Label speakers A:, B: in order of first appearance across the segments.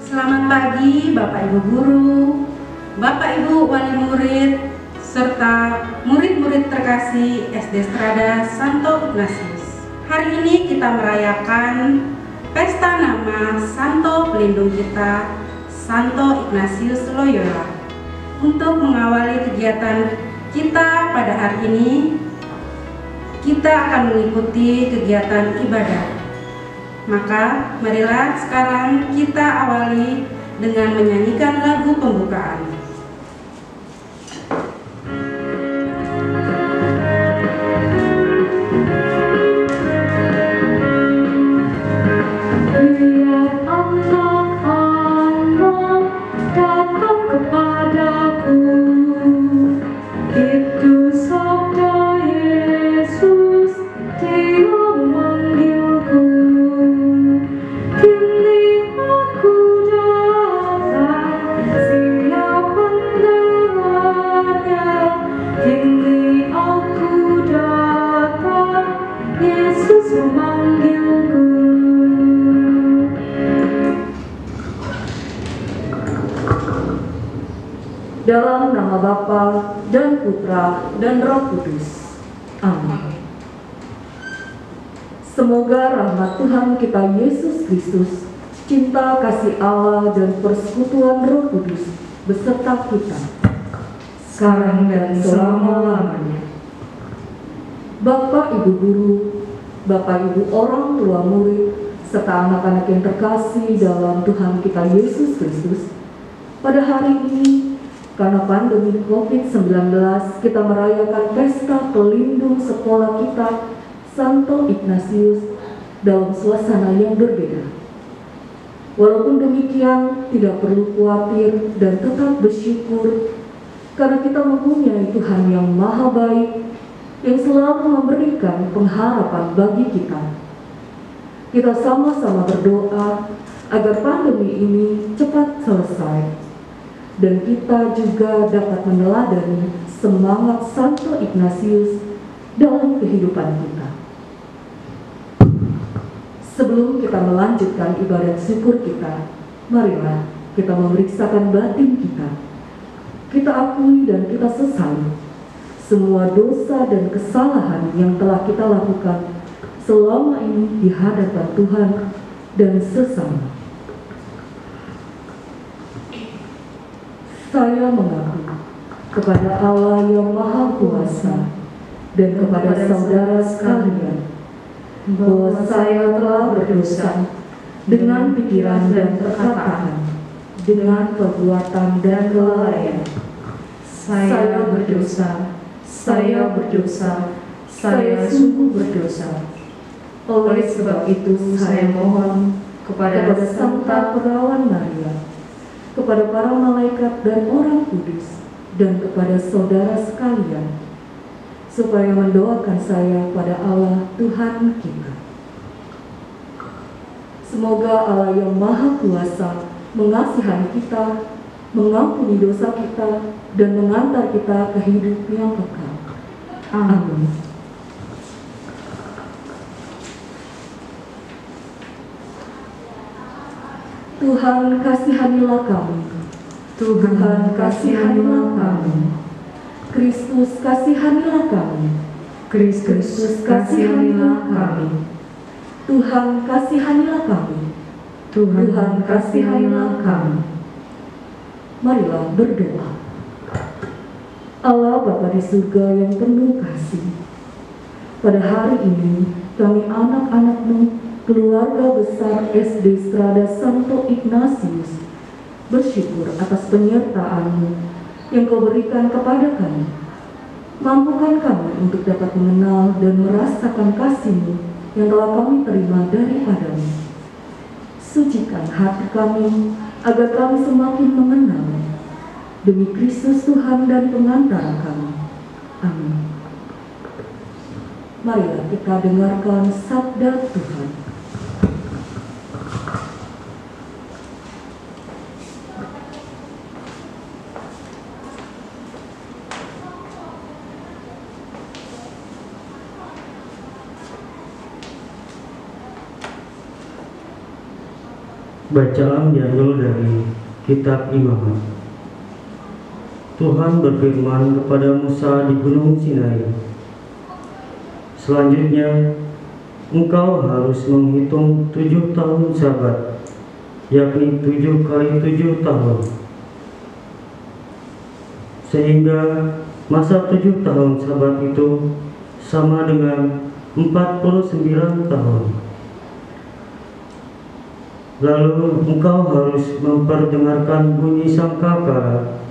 A: Selamat pagi Bapak Ibu Guru, Bapak Ibu Wali Murid, serta murid-murid terkasih SD Strada Santo Ignatius. Hari ini kita merayakan pesta nama Santo Pelindung kita, Santo Ignatius Loyola. Untuk mengawali kegiatan kita pada hari ini, kita akan mengikuti kegiatan ibadah. Maka marilah sekarang kita awali dengan menyanyikan lagu pembukaan.
B: Biar anak-anak datang kepadaku, itu sabda Yesus, Dia memanggilku. Kini aku datang, siap mendengarnya. Kini aku datang, Yesus memanggilku. Dalam nama Bapa dan Putra dan Roh Kudus. Amin. Semoga rahmat Tuhan kita Yesus Kristus, cinta kasih Allah dan persekutuan Roh Kudus beserta kita sekarang dan selama-lamanya. Bapak Ibu guru, Bapak Ibu orang tua murid, serta anak-anak yang terkasih dalam Tuhan kita Yesus Kristus, pada hari ini karena pandemi COVID-19, kita merayakan pesta pelindung sekolah kita, Santo Ignatius, dalam suasana yang berbeda. Walaupun demikian, tidak perlu khawatir dan tetap bersyukur, karena kita mempunyai Tuhan yang maha baik, yang selalu memberikan pengharapan bagi kita. Kita sama-sama berdoa agar pandemi ini cepat selesai, dan kita juga dapat meneladani semangat Santo Ignatius dalam kehidupan kita. Sebelum kita melanjutkan ibadat syukur kita, marilah kita memeriksakan batin kita. Kita akui dan kita sesali semua dosa dan kesalahan yang telah kita lakukan selama ini di hadapan Tuhan dan sesama. Saya mengaku kepada Allah yang Maha Kuasa dan kepada saudara sekalian bahwa saya telah berdosa dengan pikiran dan perkataan, dengan perbuatan dan kelalaian. Saya berdosa, saya sungguh berdosa. Oleh sebab itu saya mohon kepada Santa Perawan Maria, kepada para malaikat dan orang kudus, dan kepada saudara sekalian, supaya mendoakan saya pada Allah Tuhan kita. Semoga Allah yang Maha Kuasa mengasihani kita, mengampuni dosa kita, dan mengantar kita ke hidup yang kekal. Amin. Tuhan kasihanilah kami. Tuhan kasihanilah kami. Kristus kasihanilah kami. Kristus kasihanilah kami. Tuhan kasihanilah kami. Tuhan kasihanilah kami. Marilah berdoa. Allah Bapa di surga yang penuh kasih, pada hari ini kami anak-anak-Mu, keluarga besar SD Strada Santo Ignatius, bersyukur atas penyertaan-Mu yang Kau berikan kepada kami. Mampukan kami untuk dapat mengenal dan merasakan kasih-Mu yang telah kami terima daripada-Mu. Sucikan hati kami agar kami semakin mengenal demi Kristus Tuhan dan pengantara kami. Amin. Marilah kita dengarkan sabda Tuhan.
C: Bacaan diambil dari Kitab Imamat. Tuhan berfirman kepada Musa di Gunung Sinai, "Selanjutnya, engkau harus menghitung 7 tahun Sabat, yakni 7 kali 7 tahun. Sehingga masa 7 tahun Sabat itu sama dengan 49 tahun. Lalu engkau harus memperdengarkan bunyi sangkakala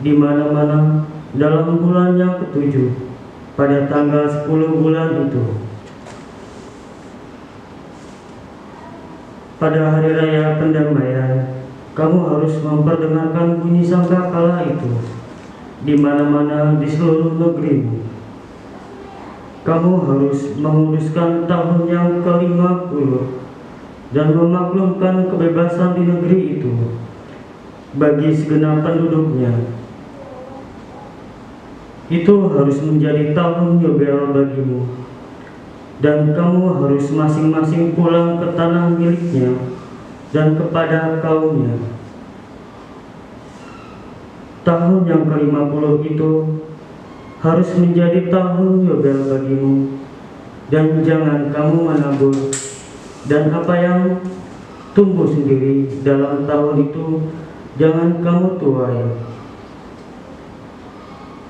C: di mana-mana dalam bulan yang ke-7 pada tanggal 10 bulan itu. Pada hari raya pendamaian, kamu harus memperdengarkan bunyi sangkakala itu di mana-mana di seluruh negerimu. Kamu harus menguduskan tahun yang ke-50 dan memaklumkan kebebasan di negeri itu bagi segenap penduduknya. Itu harus menjadi tahun Yobel bagimu, dan kamu harus masing-masing pulang ke tanah miliknya dan kepada kaumnya. Tahun yang ke-50 itu harus menjadi tahun Yobel bagimu, dan jangan kamu menabur, dan apa yang tumbuh sendiri dalam tahun itu jangan kamu tuai.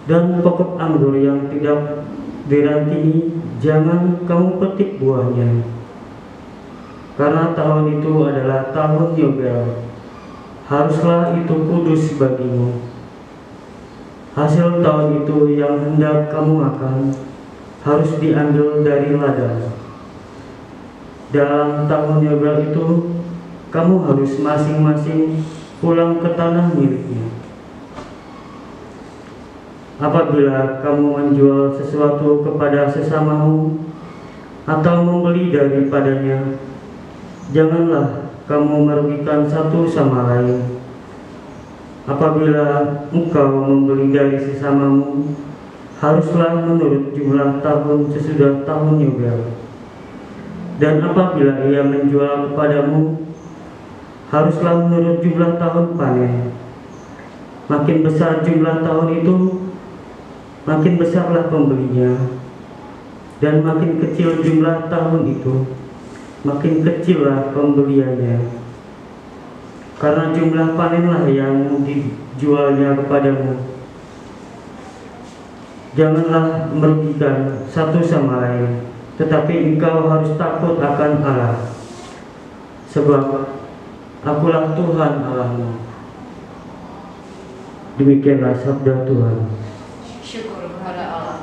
C: Dan pokok anggur yang tidak dirantingi jangan kamu petik buahnya, karena tahun itu adalah tahun Yobel. Haruslah itu kudus bagimu. Hasil tahun itu yang hendak kamu makan harus diambil dari ladang. Dalam tahun Yobel itu, kamu harus masing-masing pulang ke tanah miliknya. Apabila kamu menjual sesuatu kepada sesamamu atau membeli daripadanya, janganlah kamu merugikan satu sama lain. Apabila engkau membeli dari sesamamu, haruslah menurut jumlah tahun sesudah tahun Yobel. Dan apabila ia menjual kepadamu, haruslah menurut jumlah tahun panen. Makin besar jumlah tahun itu, makin besarlah pembelinya. Dan makin kecil jumlah tahun itu, makin kecillah pembeliannya. Karena jumlah panenlah yang dijualnya kepadamu. Janganlah merugikan satu sama lain, tetapi engkau harus takut akan Allah, sebab Akulah Tuhan Allahmu." Demikianlah sabda Tuhan.
D: Syukur kepada Allah.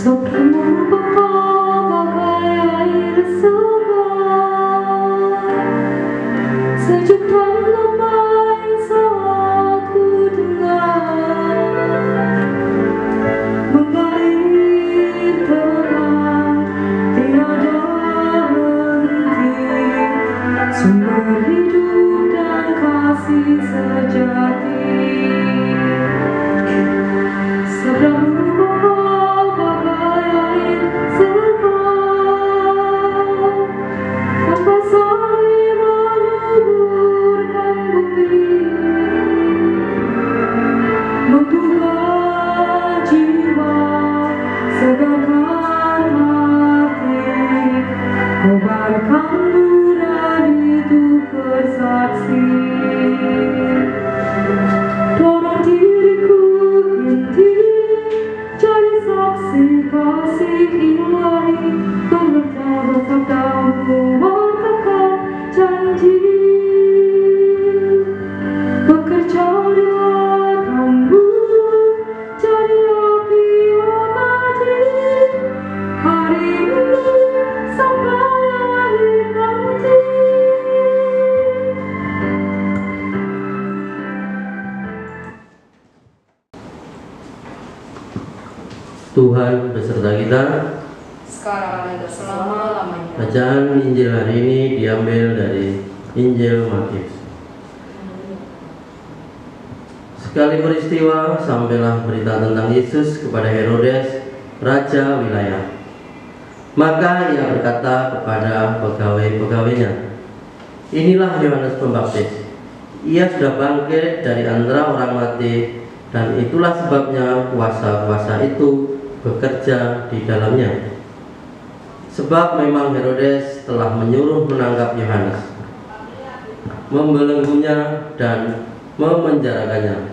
B: Sabdamu Bapa bagai air segar, sejuk dan damai aku dengar, mengalir tenang tiada henti, sumber hidup dan kasih sejati. Sabdamu Bapa bagai air segar, membasahi menyuburkan bumi, menggugah jiwa, segarkan hati, kobarkan nurani itu bersaksi. Dorong diriku inti jadi saksi kasih ilahi, mengerti sabdamu mengatakan janji, bekerja denganmu jadi api abadi, hari ini sampai akhir nanti.
E: Tuhan beserta kita.
D: Sekarang dan selama-lamanya.
E: Bacaan Injil hari ini diambil dari Injil Matius. Sekali peristiwa, sampailah berita tentang Yesus kepada Herodes, raja wilayah. Maka ia berkata kepada pegawai-pegawainya, "Inilah Yohanes Pembaptis. Ia sudah bangkit dari antara orang mati, dan itulah sebabnya kuasa-kuasa itu bekerja di dalamnya. Sebab memang Herodes telah menyuruh menangkap Yohanes, membelenggunya dan memenjarakannya.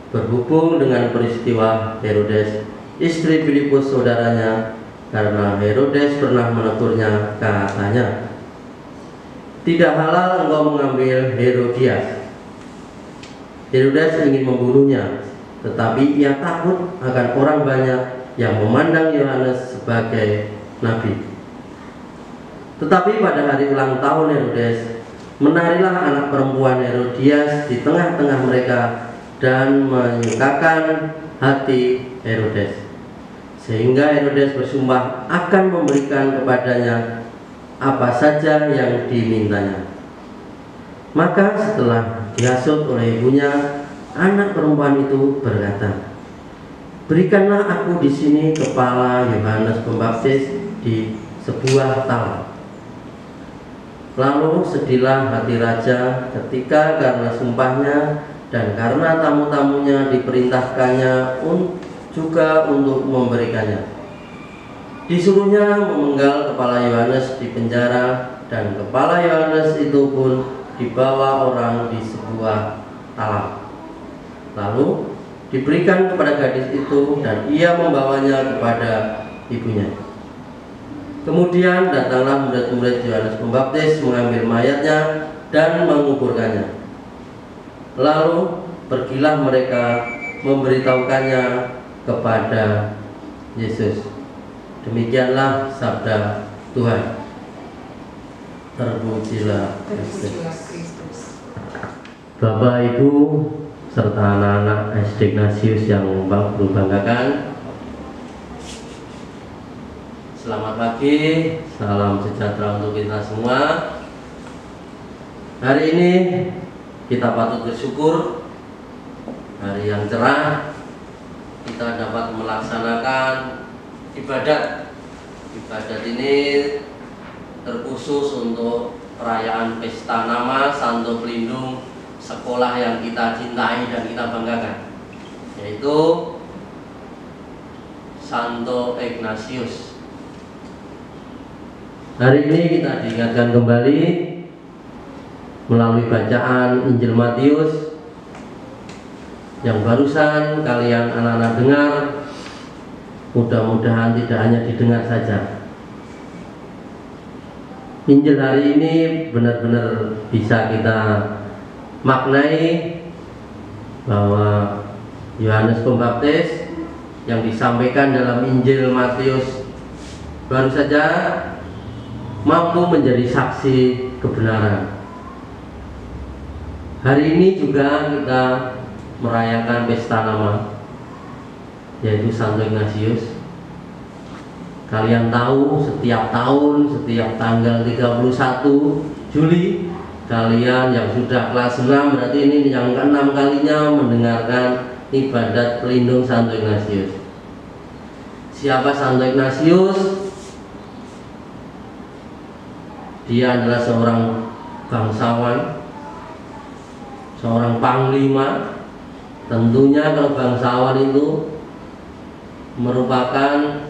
E: Berhubung dengan peristiwa Herodes, istri Filipus saudaranya, karena Herodes pernah menegurnya, katanya, 'Tidak halal engkau mengambil Herodias.' Herodes ingin membunuhnya, tetapi ia takut akan orang banyak yang memandang Yohanes sebagai nabi. Tetapi pada hari ulang tahun Herodes, menarilah anak perempuan Herodias di tengah-tengah mereka dan menyukakan hati Herodes, sehingga Herodes bersumpah akan memberikan kepadanya apa saja yang dimintanya. Maka setelah dihasut oleh ibunya, anak perempuan itu berkata, 'Berikanlah aku di sini kepala Yohanes Pembaptis di sebuah talam.' Lalu sedihlah hati raja ketika karena sumpahnya dan karena tamu-tamunya diperintahkannya juga untuk memberikannya. Disuruhnya memenggal kepala Yohanes di penjara, dan kepala Yohanes itu pun dibawa orang di sebuah talam. Lalu diberikan kepada gadis itu, dan ia membawanya kepada ibunya. Kemudian datanglah murid-murid Yohanes Pembaptis mengambil mayatnya dan menguburkannya. Lalu pergilah mereka memberitahukannya kepada Yesus. Demikianlah sabda Tuhan. Terpujilah Kristus. Bapak, Ibu, serta anak-anak SD Ignatius yang berbanggakan, selamat pagi, salam sejahtera untuk kita semua. Hari ini kita patut bersyukur, hari yang cerah, kita dapat melaksanakan ibadat. Ibadat ini terkhusus untuk perayaan pesta nama Santo Pelindung sekolah yang kita cintai dan kita banggakan, yaitu Santo Ignatius. Hari ini kita diingatkan kembali melalui bacaan Injil Matius yang barusan kalian anak-anak dengar. Mudah-mudahan tidak hanya didengar saja. Injil hari ini benar-benar bisa kita maknai bahwa Yohanes Pembaptis yang disampaikan dalam Injil Matius baru saja mampu menjadi saksi kebenaran. Hari ini juga kita merayakan pesta nama, yaitu Santo Ignatius. Kalian tahu setiap tahun, setiap tanggal 31 Juli, kalian yang sudah kelas 6, berarti ini yang ke-6 kalinya mendengarkan ibadat pelindung Santo Ignatius. Siapa Santo Ignatius? Dia adalah seorang bangsawan, seorang panglima. Tentunya kalau bangsawan itu merupakan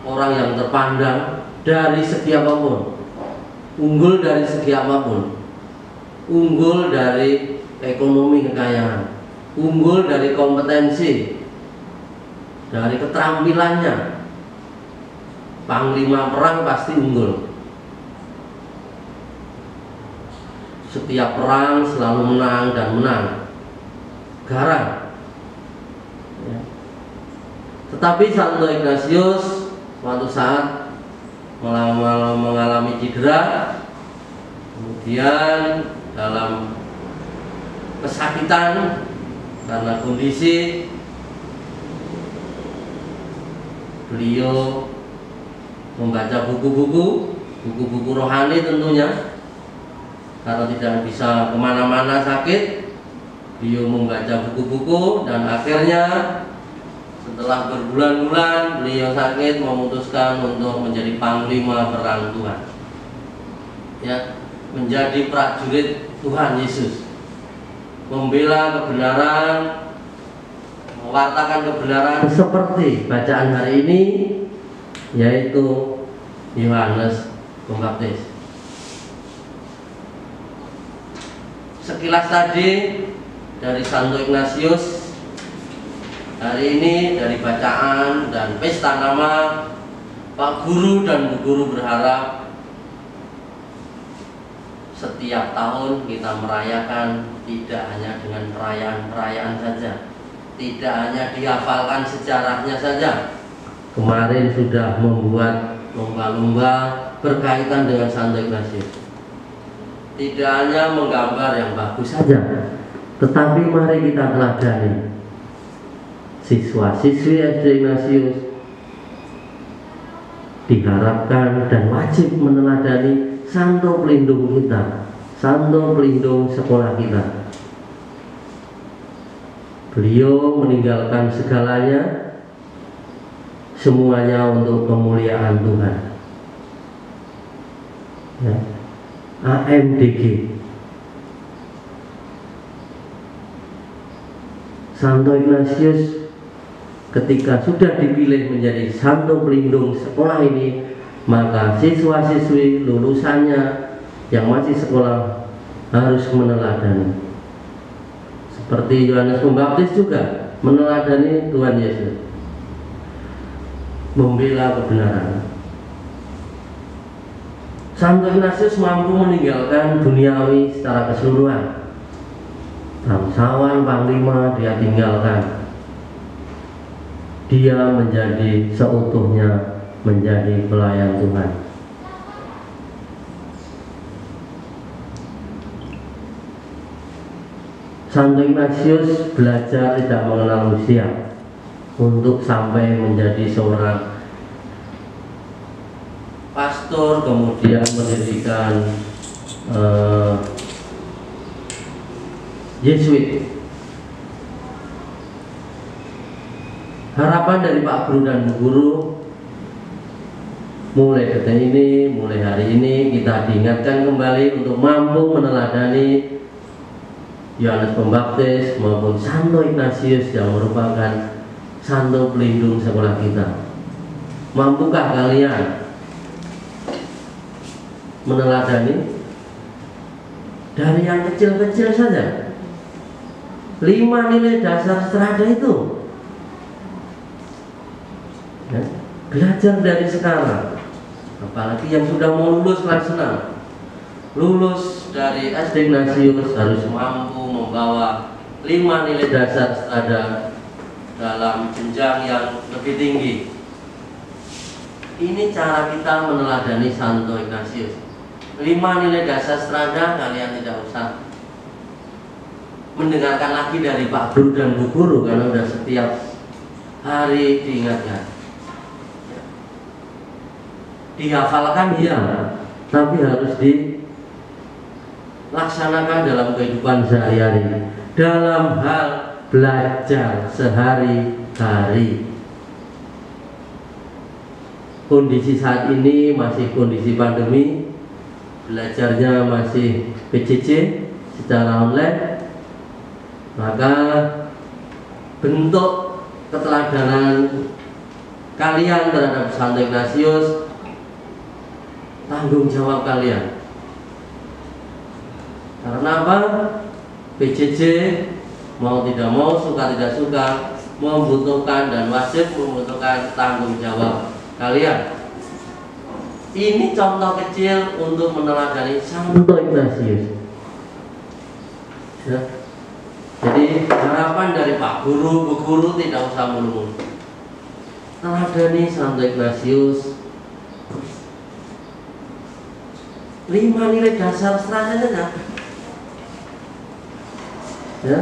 E: orang yang terpandang dari segi apapun, unggul dari segi apapun, unggul dari ekonomi kekayaan, unggul dari kompetensi, dari keterampilannya. Panglima perang pasti unggul. Setiap perang selalu menang dan menang, garang. Ya. Tetapi Santo Ignatius suatu saat mengalami cedera, kemudian dalam kesakitan karena kondisi beliau membaca buku-buku rohani tentunya, karena tidak bisa kemana-mana sakit. Beliau membaca buku-buku dan akhirnya setelah berbulan-bulan beliau sakit memutuskan untuk menjadi panglima perang Tuhan, ya, menjadi prajurit Tuhan Yesus, membela kebenaran, mewartakan kebenaran seperti bacaan hari ini, yaitu Yohanes Pembaptis. Sekilas tadi dari Santo Ignatius, hari ini dari bacaan dan pesta nama, Pak Guru dan Bu Guru berharap setiap tahun kita merayakan tidak hanya dengan perayaan-perayaan saja, tidak hanya dihafalkan sejarahnya saja. Kemarin sudah membuat lomba-lomba berkaitan dengan Santo Ignatius. Tidak hanya menggambar yang bagus saja, tetapi mari kita teladani siswa-siswi SD Ignatius. Diharapkan dan wajib meneladani santo pelindung kita, santo pelindung sekolah kita. Beliau meninggalkan segalanya, semuanya untuk kemuliaan Tuhan, ya. AMDG, Santo Ignatius ketika sudah dipilih menjadi santo pelindung sekolah ini, maka siswa-siswi lulusannya yang masih sekolah harus meneladani. Seperti Yohanes Pembaptis juga meneladani Tuhan Yesus, membela kebenaran. Santo Ignatius mampu meninggalkan duniawi secara keseluruhan. Bangsawan, panglima dia tinggalkan. Dia menjadi seutuhnya menjadi pelayan Tuhan. Santo Ignatius belajar tidak mengenal usia untuk sampai menjadi seorang pastor, kemudian mendirikan Yesuit. Harapan dari Pak Guru dan Bu Guru, mulai detik ini, mulai hari ini kita diingatkan kembali untuk mampu meneladani Yohanes Pembaptis maupun Santo Ignatius yang merupakan santo pelindung sekolah kita. Mampukah kalian meneladani dari yang kecil-kecil saja? 5 nilai dasar strada itu, ya, belajar dari sekarang. Apalagi yang sudah mau lulus kelas 6, lulus dari SD Ignatius harus mampu membawa 5 nilai dasar strada dalam jenjang yang lebih tinggi. Ini cara kita meneladani Santo Ignatius. 5 nilai dasar strada kalian tidak usah mendengarkan lagi dari Pak Guru dan Bu Guru, karena sudah setiap hari diingatkan. Dihafalkan ya, tapi harus dilaksanakan dalam kehidupan sehari-hari, dalam hal belajar sehari-hari. Kondisi saat ini masih kondisi pandemi, belajarnya masih PJJ secara online, maka bentuk keteladanan kalian terhadap Santo Ignatius, tanggung jawab kalian. Karena apa? PJJ mau tidak mau, suka tidak suka, membutuhkan dan wajib membutuhkan tanggung jawab kalian. Ini contoh kecil untuk meneladani Santo Ignatius, ya. Jadi harapan dari Pak Guru, Bu Guru tidak usah mulu-mulu. Teladani Santo Ignatius. 5 nilai dasar setelahnya, ya,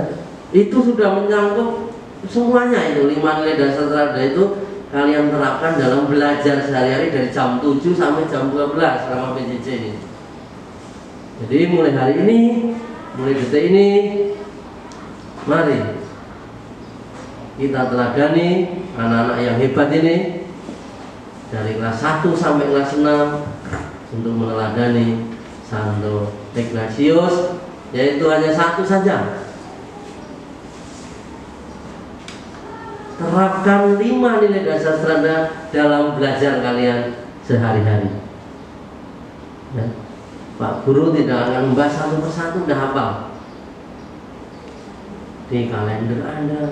E: itu sudah menyangkut semuanya. Itu 5 nilai dasar strada itu kalian terapkan dalam belajar sehari-hari dari jam 7 sampai jam 12 selama PJJ ini. Jadi mulai hari ini, mulai detik ini, mari kita teladani anak-anak yang hebat ini dari kelas 1 sampai kelas 6 untuk meneladani Santo Ignatius, yaitu hanya satu saja. Terapkan 5 nilai dasar strada dalam belajar kalian sehari-hari. Ya. Pak Guru tidak akan membahas satu persatu, udah hafal di kalender Anda.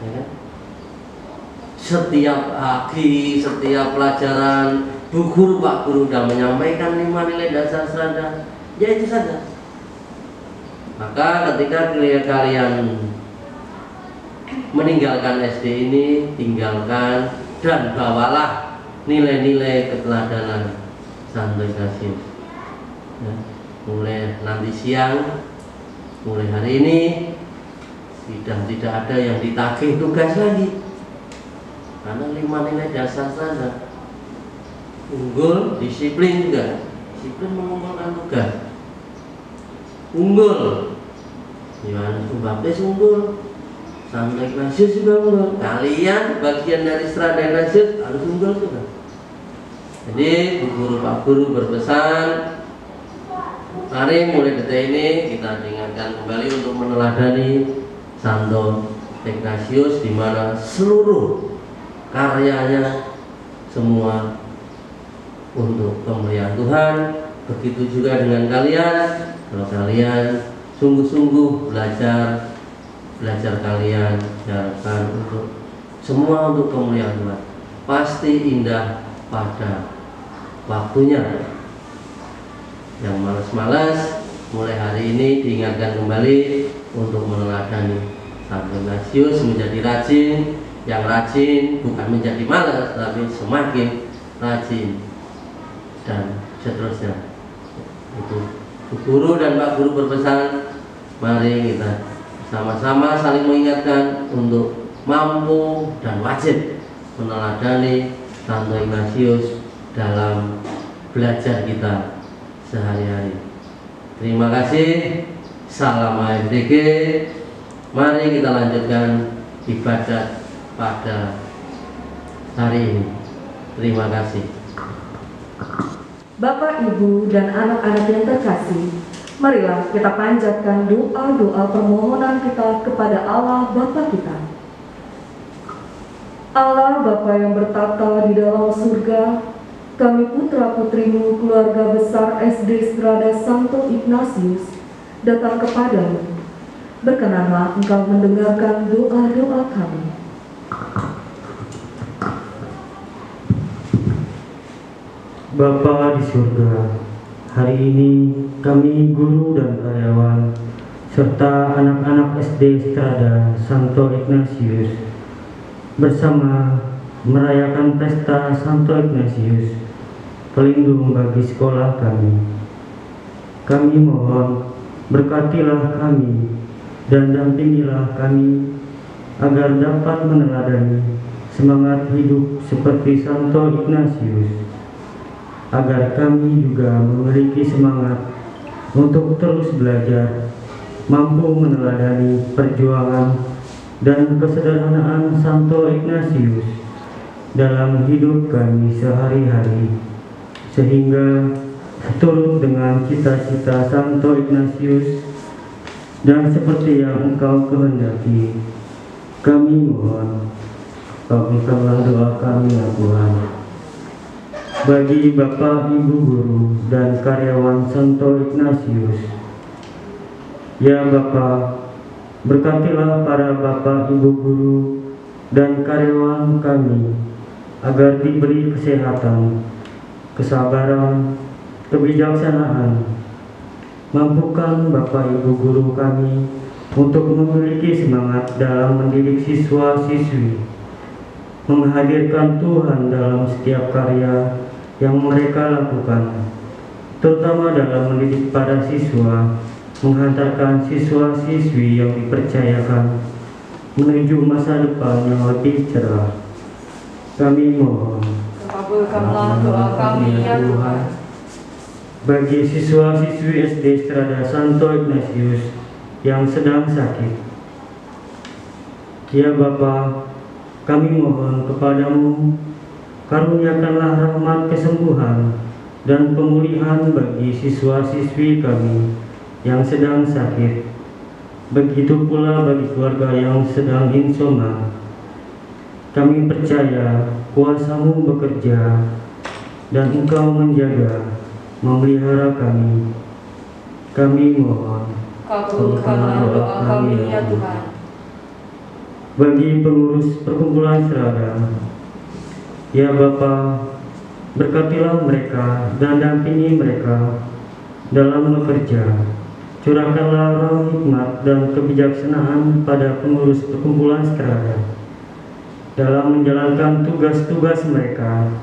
E: Ya. Setiap pagi, setiap pelajaran, Bu Guru, Pak Guru sudah menyampaikan 5 nilai dasar strada. Ya itu saja. Maka ketika kalian meninggalkan SD ini, tinggalkan dan bawalah nilai-nilai keteladanan Santo Ignatius. Ya. Mulai nanti siang, mulai hari ini, sudah tidak ada yang ditagih tugas lagi, karena 5 nilai dasar saja. Unggul, disiplin juga. Disiplin mengumpulkan tugas. Unggul, Yohanes Pembaptis unggul, Santo Ignatius juga unggul. Kalian bagian dari strada Ignatius harus unggul juga. Jadi Bu Guru, Pak Guru berpesan, mari mulai detik ini kita diingatkan kembali untuk meneladani Santo Ignatius, di mana seluruh karyanya semua untuk kemuliaan Tuhan. Begitu juga dengan kalian, kalau kalian sungguh-sungguh belajar kalian diharapkan untuk semua untuk kemuliaan Tuhan, pasti indah pada waktunya. Yang malas-malas mulai hari ini diingatkan kembali untuk meneladani Santo Ignatius, menjadi rajin. Yang rajin bukan menjadi malas, tapi semakin rajin dan seterusnya. Itu Bu Guru dan Pak Guru berpesan, mari kita sama-sama saling mengingatkan untuk mampu dan wajib meneladani Santo Ignatius dalam belajar kita sehari-hari. Terima kasih. Salam AFDG. Mari kita lanjutkan ibadat pada hari ini. Terima kasih.
B: Bapak, Ibu, dan anak-anak yang terkasih, marilah kita panjatkan doa-doa permohonan kita kepada Allah Bapa kita. Allah Bapa yang bertata di dalam surga, kami putra-putrimu keluarga besar SD Strada Santo Ignatius datang kepadamu. Berkenanlah Engkau mendengarkan doa-doa kami.
C: Bapa di surga, hari ini kami guru dan karyawan serta anak-anak SD Strada Santo Ignatius bersama merayakan pesta Santo Ignatius, pelindung bagi sekolah kami. Kami mohon berkatilah kami dan dampingilah kami agar dapat meneladani semangat hidup seperti Santo Ignatius, agar kami juga memiliki semangat untuk terus belajar, mampu meneladani perjuangan dan kesederhanaan Santo Ignatius dalam hidup kami sehari-hari, sehingga seturut dengan cita-cita Santo Ignatius dan seperti yang Engkau kehendaki. Kami mohon, kabulkanlah doa kami ya Tuhan. Bagi Bapak, Ibu Guru dan karyawan Santo Ignatius, ya Bapa, berkatilah para Bapak, Ibu Guru dan karyawan kami agar diberi kesehatan, kesabaran, kebijaksanaan. Mampukan Bapak Ibu Guru kami untuk memiliki semangat dalam mendidik siswa-siswi, menghadirkan Tuhan dalam setiap karya yang mereka lakukan, terutama dalam mendidik para siswa, menghantarkan siswa-siswi yang dipercayakan menuju masa depan yang lebih cerah. Kami mohon.
D: Kabulkanlah doa kami ya Tuhan.
C: Bagi siswa-siswi SD Strada Santo Ignatius yang sedang sakit, ya Bapa, kami mohon kepadamu, karuniakanlah rahmat kesembuhan dan pemulihan bagi siswa-siswi kami yang sedang sakit. Begitu pula bagi keluarga yang sedang insoma. Kami percaya kuasa-Mu bekerja dan Engkau menjaga, memelihara kami. Kami mohon.
D: Kabulkanlah doa kami ya Tuhan.
C: Bagi pengurus perkumpulan Serada, ya Bapa, berkatilah mereka dan dampingi mereka dalam bekerja. Curahkanlah roh hikmat dan kebijaksanaan pada pengurus perkumpulan Serada dalam menjalankan tugas-tugas mereka.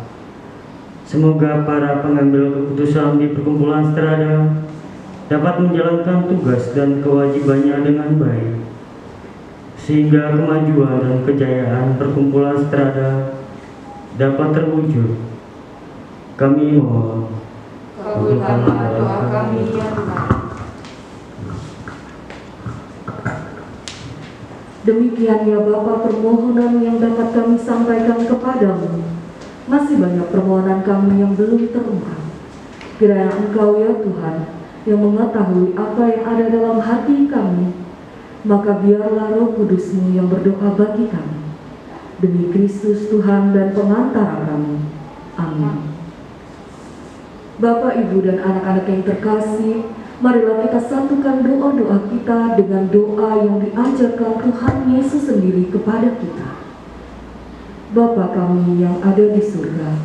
C: Semoga para pengambil keputusan di perkumpulan Strada dapat menjalankan tugas dan kewajibannya dengan baik, sehingga kemajuan dan kejayaan perkumpulan Strada dapat terwujud. Kami mohon.
D: Kabulkanlah doa kami ya Tuhan.
B: Demikian ya Bapa permohonan yang dapat kami sampaikan kepadamu. Masih banyak permohonan kami yang belum terungkap. Kiranya Engkau ya Tuhan yang mengetahui apa yang ada dalam hati kami, maka biarlah Roh Kudus-Mu yang berdoa bagi kami. Demi Kristus Tuhan dan pengantara kami. Amin. Bapak, Ibu, dan anak-anak yang terkasih, marilah kita satukan doa-doa kita dengan doa yang diajarkan Tuhan Yesus sendiri kepada kita. Bapa kami yang ada di surga,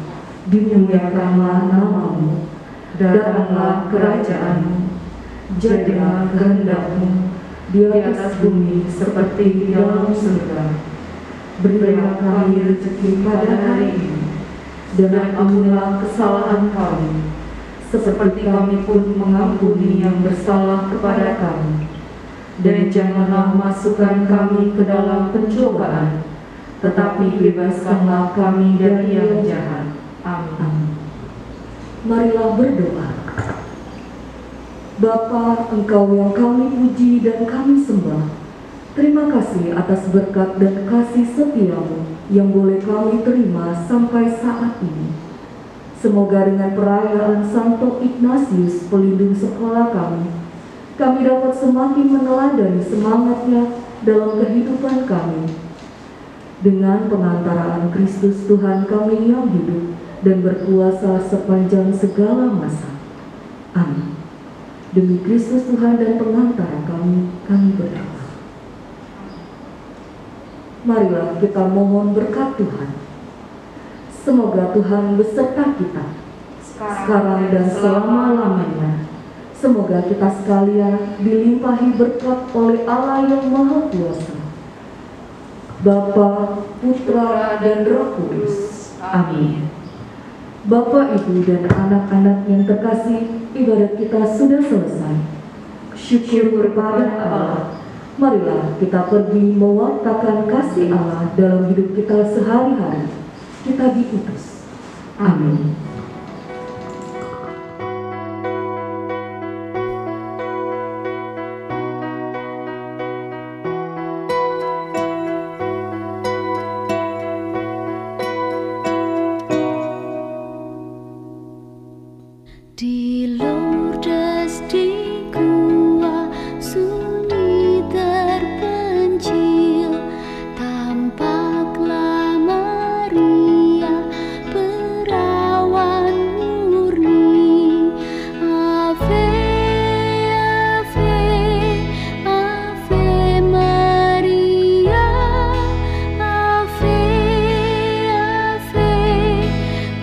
B: dimuliakanlah nama-Mu, datanglah kerajaan-Mu, jadilah kehendak-Mu di atas bumi seperti di dalam surga. Berilah kami rezeki pada hari ini, dan ampunilah kesalahan kami, seperti kami pun mengampuni yang bersalah kepada kami. Dan janganlah masukkan kami ke dalam pencobaan, tetapi bebaskanlah kami dari yang jahat. Amin. Marilah berdoa. Bapa, Engkau yang kami puji dan kami sembah, terima kasih atas berkat dan kasih setia-Mu yang boleh kami terima sampai saat ini. Semoga dengan perayaan Santo Ignatius, pelindung sekolah kami dapat semakin meneladani semangatnya dalam kehidupan kami. Dengan pengantaraan Kristus Tuhan kami yang hidup dan berkuasa sepanjang segala masa. Amin. Demi Kristus Tuhan dan pengantara kami berdoa. Marilah kita mohon berkat Tuhan. Semoga Tuhan beserta kita sekarang dan selama-lamanya. Semoga kita sekalian dilimpahi berkat oleh Allah yang Maha Kuasa, Bapa, Putra, dan Roh Kudus. Amin. Bapak, Ibu, dan anak-anak yang terkasih, ibadat kita sudah selesai. Syukur kepada Allah. Marilah kita pergi mewartakan kasih Allah dalam hidup kita sehari-hari. Kita diutus. Amin.
F: Di Lourdes di gua sunyi terpencil, tampaklah Maria perawan murni. Ave, Ave, Ave Maria, Ave, Ave,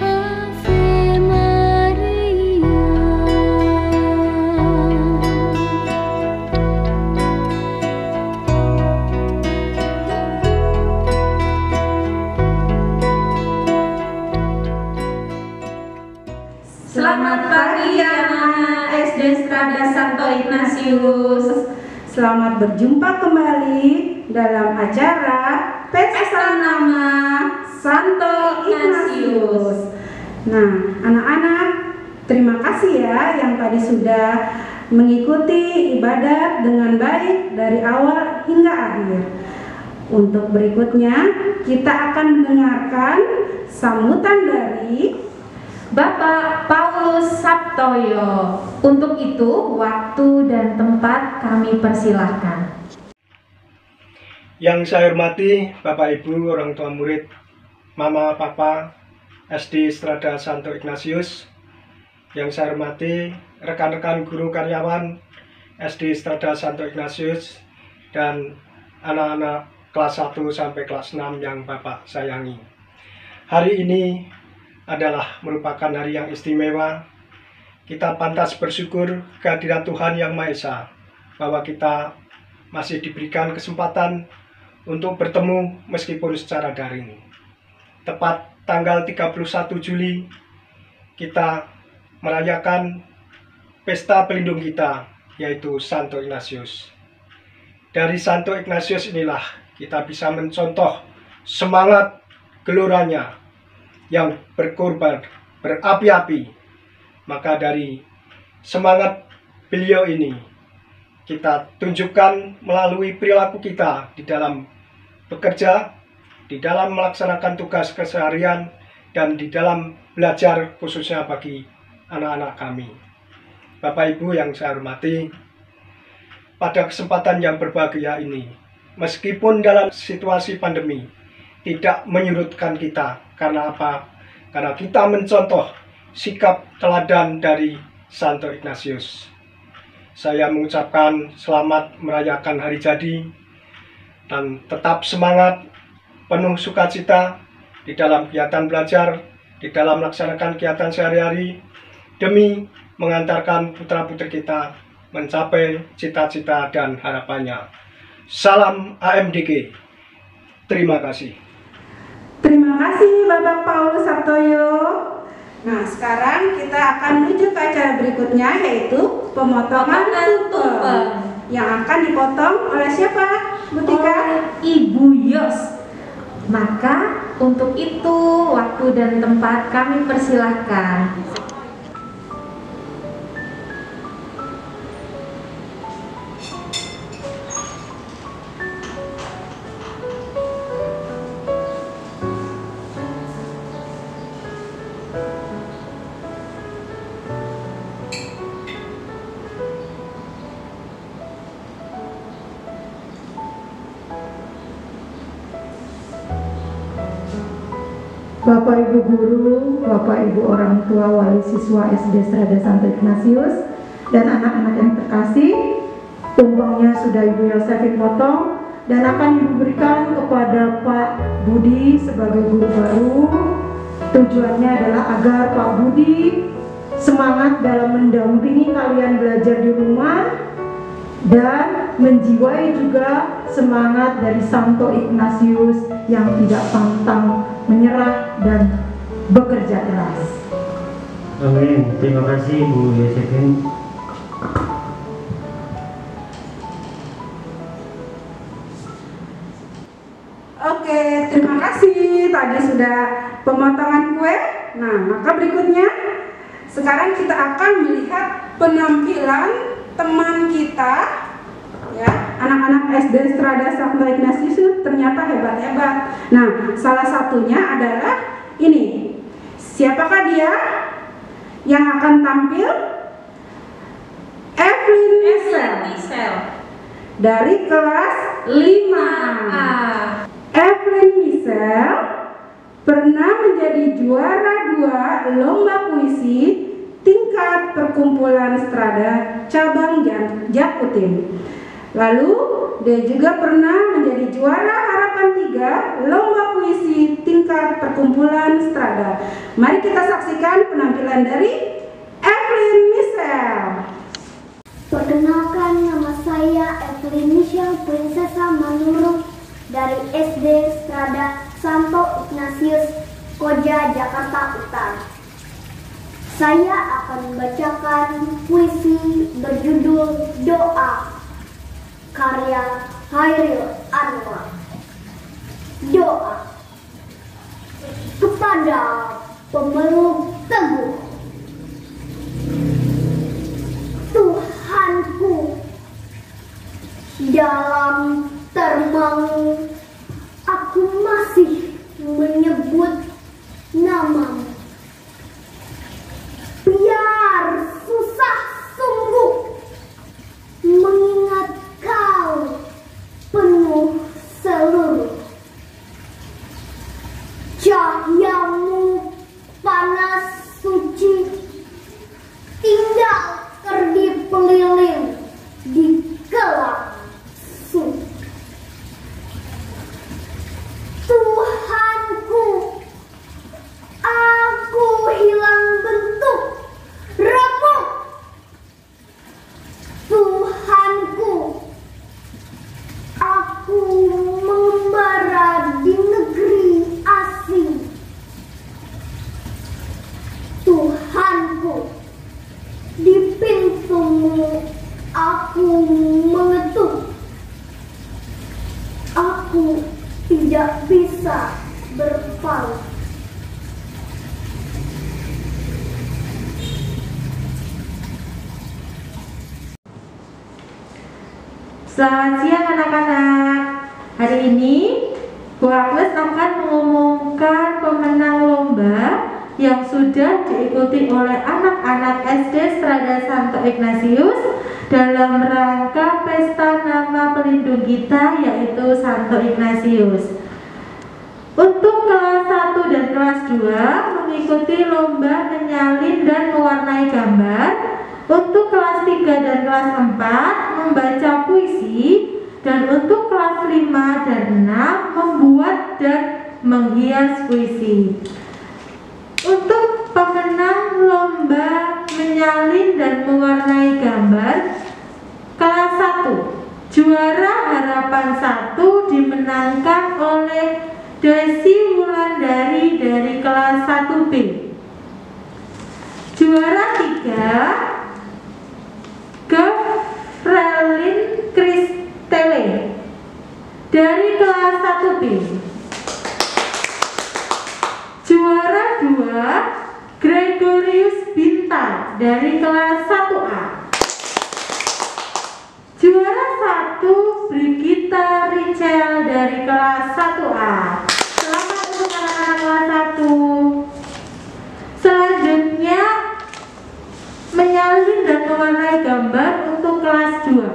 F: Ave Maria.
A: Selamat pagi anak-anak SD Strada Santo Ignatius. Selamat berjumpa kembali dalam acara Pesta Nama Santo Ignatius. Nah, anak-anak, terima kasih ya yang tadi sudah mengikuti ibadat dengan baik dari awal hingga akhir. Untuk berikutnya, kita akan mendengarkan sambutan dari
G: Bapak Paulus Sabtoyo. Untuk itu, waktu dan tempat kami persilahkan.
H: Yang saya hormati Bapak Ibu, orang tua murid, Mama, Papa, SD Strada Santo Ignatius. Yang saya hormati rekan-rekan guru karyawan SD Strada Santo Ignatius dan anak-anak kelas 1 sampai kelas 6 yang Bapak sayangi. Hari ini adalah merupakan hari yang istimewa. Kita pantas bersyukur kehadiran Tuhan Yang Maha Esa bahwa kita masih diberikan kesempatan untuk bertemu meskipun secara daring. Tepat tanggal 31 Juli kita merayakan pesta pelindung kita, yaitu Santo Ignatius. Dari Santo Ignatius inilah kita bisa mencontoh semangat geloranya yang berkorban, berapi-api. Maka dari semangat beliau ini kita tunjukkan melalui perilaku kita di dalam bekerja, di dalam melaksanakan tugas keseharian, dan di dalam belajar khususnya bagi anak-anak kami. Bapak Ibu yang saya hormati, pada kesempatan yang berbahagia ini, meskipun dalam situasi pandemi, tidak menyurutkan kita. Karena apa? Karena kita mencontoh sikap teladan dari Santo Ignatius. Saya mengucapkan selamat merayakan hari jadi, dan tetap semangat, penuh sukacita di dalam kegiatan belajar, di dalam melaksanakan kegiatan sehari-hari, demi mengantarkan putra-putri kita mencapai cita-cita dan harapannya. Salam AMDG. Terima kasih.
A: Terima kasih Bapak Paulus Sabtoyo. Nah, sekarang kita akan menuju ke acara berikutnya, yaitu pemotongan tumpeng. Yang akan dipotong oleh siapa, Bu Tika?
G: Ibu Yos. Maka untuk itu waktu dan tempat kami persilahkan.
B: Bapak Ibu guru, Bapak Ibu orang tua wali siswa SD Strada Santo Ignatius, dan anak-anak yang terkasih, tumpengnya sudah Ibu Yosefin potong dan akan diberikan kepada Pak Budi sebagai guru baru. Tujuannya adalah agar Pak Budi semangat dalam mendampingi kalian belajar di rumah dan menjiwai juga semangat dari Santo Ignatius yang tidak pantang menyerah dan bekerja keras.
C: Amin. Terima kasih Bu Yosefin.
A: Oke, terima kasih. Tadi sudah pemotongan kue. Nah, maka berikutnya sekarang kita akan melihat penampilan teman kita, ya, anak-anak SD Strada Santo Ignatius ternyata hebat-hebat. Nah, salah satunya adalah ini. Siapakah dia yang akan tampil? Evelyn Michelle dari kelas 5A. Evelyn Michelle pernah menjadi juara 2 lomba puisi tingkat perkumpulan Strada cabang Jakutim. Lalu dia juga pernah menjadi juara harapan 3 lomba puisi tingkat perkumpulan Strada. Mari kita saksikan penampilan dari Evelyn Michelle.
I: Perkenalkan, nama saya Evelyn Michelle Prinsesa Manurung dari SD Strada Santo Ignatius, Koja, Jakarta Utara. Saya akan membacakan puisi berjudul Doa, karya Hairil Anwar. Doa kepada pemeluk teguh. Tuhanku, dalam termangu aku masih menyebut namamu. Biar susah sungguh mengingat kau penuh seluruh. Cahayamu panas suci, tinggal kedip keliling di gelap sunyi. Tuhanku, aku hilang bentuk, remuk. Tuhanku, aku mengembara di negeri asing. Tuhanku, di pintumu aku mengetuk. Aku tidak bisa berpaling.
G: Selamat siang anak-anak. Hari ini Bu Agnes akan mengumumkan pemenang lomba yang sudah diikuti oleh anak-anak SD Strada Santo Ignatius dalam rangka pesta nama pelindung kita, yaitu Santo Ignatius. Untuk kelas 1 dan kelas 2 mengikuti lomba menyalin dan mewarnai gambar. Untuk kelas 3 dan kelas 4 membaca puisi. Dan untuk kelas 5 dan 6 membuat dan menghias puisi. Untuk pemenang lomba menyalin dan mewarnai gambar kelas 1, juara harapan 1 dimenangkan oleh Desi Wulandari dari kelas 1B. Juara 3 Gefrelin Kristele dari kelas 1B. Juara 2 Gregorius Bintar dari kelas 1A. Juara 1 Brigita Richel dari kelas 1A. Selamat untuk anak-anak kelas 1. Selanjutnya menyalin dan mewarnai gambar untuk kelas 2.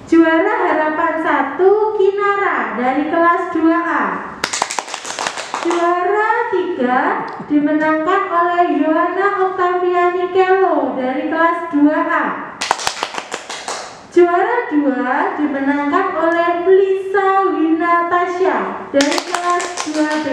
G: Juara harapan 1 Kinara dari kelas 2A. Juara 3 dimenangkan oleh Yohana Oktaviani Kelo dari kelas 2A. Juara 2 dimenangkan oleh Lisa Winatasya dari kelas 2B.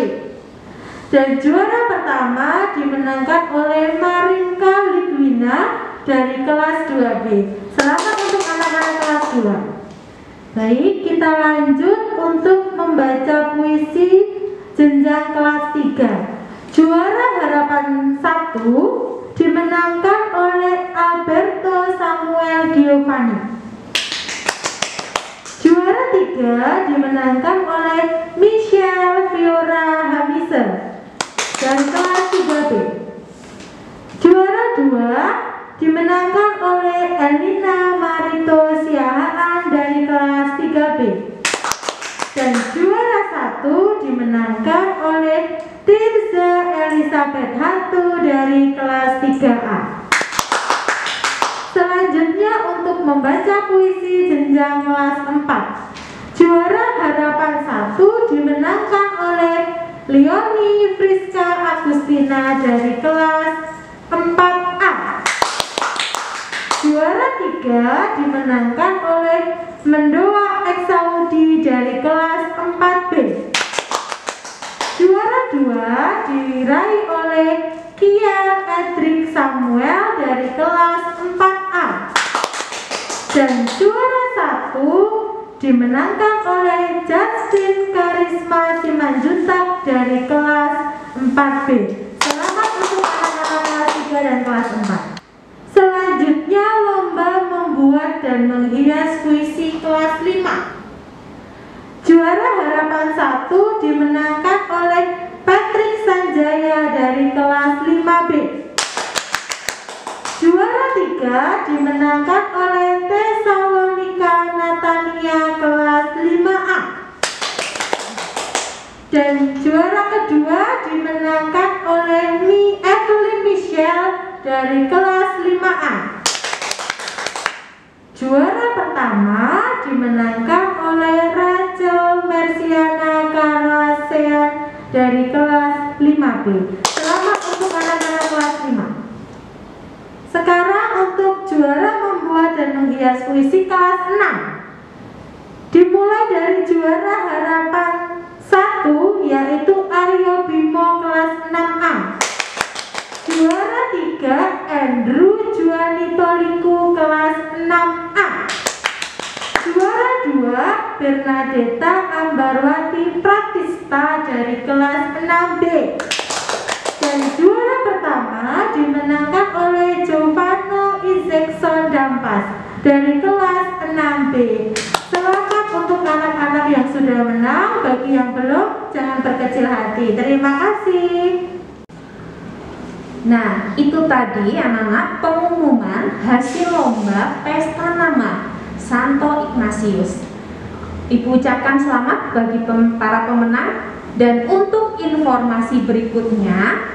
G: Dan juara pertama dimenangkan oleh Marinka Lidwina dari kelas 2B. Selamat untuk anak-anak kelas 2. Baik, kita lanjut untuk membaca puisi jenjang kelas 3. Juara harapan 1 dimenangkan oleh Alberto Samuel Giovanni. Juara 3 dimenangkan oleh Michelle Fiora Hamise dari kelas 3B. Juara 2 dimenangkan oleh Elina Marito Siahaan dari kelas 3B. Dan juara 1 dimenangkan oleh Tirza Elizabeth Hantu dari kelas 3A. Selanjutnya untuk membaca puisi jenjang kelas 4. Juara harapan 1 dimenangkan oleh Leonie Friska Agustina dari kelas 4A. Juara 3 dimenangkan oleh Mendoa Eksaudi dari kelas 4B. Juara 2 diraih oleh Kiel Edric Samuel dari kelas 4A. Dan juara 1 dimenangkan oleh Justin Karisma Simanjuntak dari kelas 4B. Selamat untuk anak-anak kelas 3 dan kelas 4. Selanjutnya lomba membuat dan menghias puisi kelas 5. Juara harapan 1 dimenangkan oleh Patrick Sanjaya kelas 5B. Juara 3 dimenangkan oleh Tesalonika Natania kelas 5A. Dan juara kedua dimenangkan oleh Evelyn Michelle dari kelas 5A. Juara pertama dimenangkan oleh Rachel Merciana Karasean dari kelas 5B. Selamat untuk anak-anak kelas 5. Sekarang untuk juara membuat dan menghias puisi kelas 6. Dimulai dari juara harapan 1 yaitu Aryo Bimo kelas 6A. Juara 3 Andrew Juanito Liku kelas 6A. Juara 2 Bernadetta Ambarwati Pratista dari kelas 6B. Dan juara pertama dimenangkan oleh Giovanno Izekson Dampas dari kelas 6B. Selamat untuk anak-anak yang sudah menang. Bagi yang belum, jangan berkecil hati. Terima kasih. Nah, itu tadi anak-anak pengumuman hasil lomba pesta nama Santo Ignatius. Ibu ucapkan selamat bagi para pemenang. Dan untuk informasi berikutnya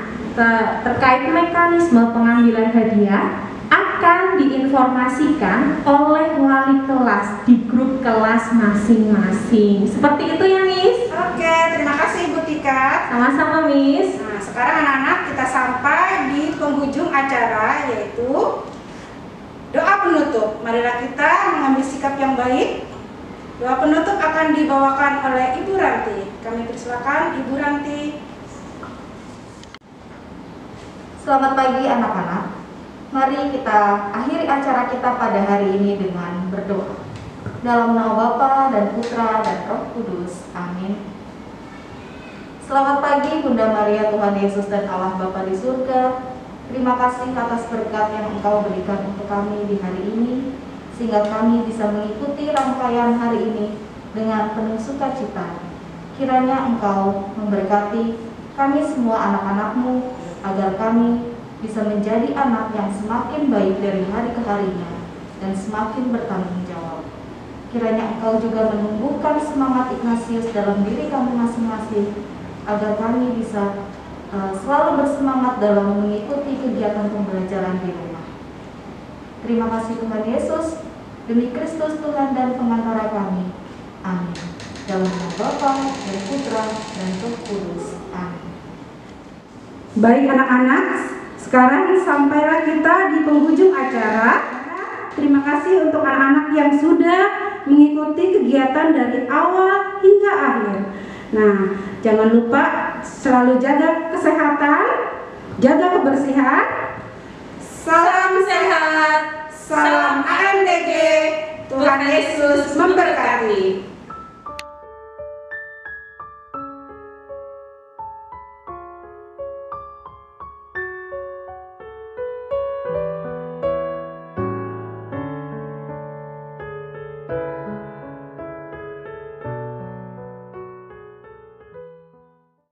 G: terkait mekanisme pengambilan hadiah akan diinformasikan oleh wali kelas di grup kelas masing-masing. Seperti itu ya, Miss?
A: Oke, terima kasih Ibu Tika.
G: Sama-sama, Miss.
A: Nah, sekarang anak-anak kita sampai di penghujung acara, yaitu doa penutup. Marilah kita mengambil sikap yang baik. Doa penutup akan dibawakan oleh Ibu Ranti. Kami persilakan Ibu Ranti.
B: Selamat pagi anak-anak. Mari kita akhiri acara kita pada hari ini dengan berdoa. Dalam nama Bapa dan Putra dan Roh Kudus. Amin. Selamat pagi Bunda Maria, Tuhan Yesus dan Allah Bapa di surga. Terima kasih atas berkat yang Engkau berikan untuk kami di hari ini, sehingga kami bisa mengikuti rangkaian hari ini dengan penuh sukacita. Kiranya Engkau memberkati kami semua anak-anak-Mu, agar kami bisa menjadi anak yang semakin baik dari hari ke harinya dan semakin bertanggung jawab. Kiranya Engkau juga menumbuhkan semangat Ignatius dalam diri kami masing-masing, agar kami bisa selalu bersemangat dalam mengikuti kegiatan pembelajaran di rumah. Terima kasih Tuhan Yesus, demi Kristus Tuhan dan pengantara kami. Amin. Dalam nama Bapa dan Putra dan Roh Kudus. Amin.
A: Baik anak-anak, sekarang sampailah kita di penghujung acara. Terima kasih untuk anak-anak yang sudah mengikuti kegiatan dari awal hingga akhir. Nah, jangan lupa selalu jaga kesehatan, jaga kebersihan. Salam sehat, salam AMDG, Tuhan Yesus memberkati.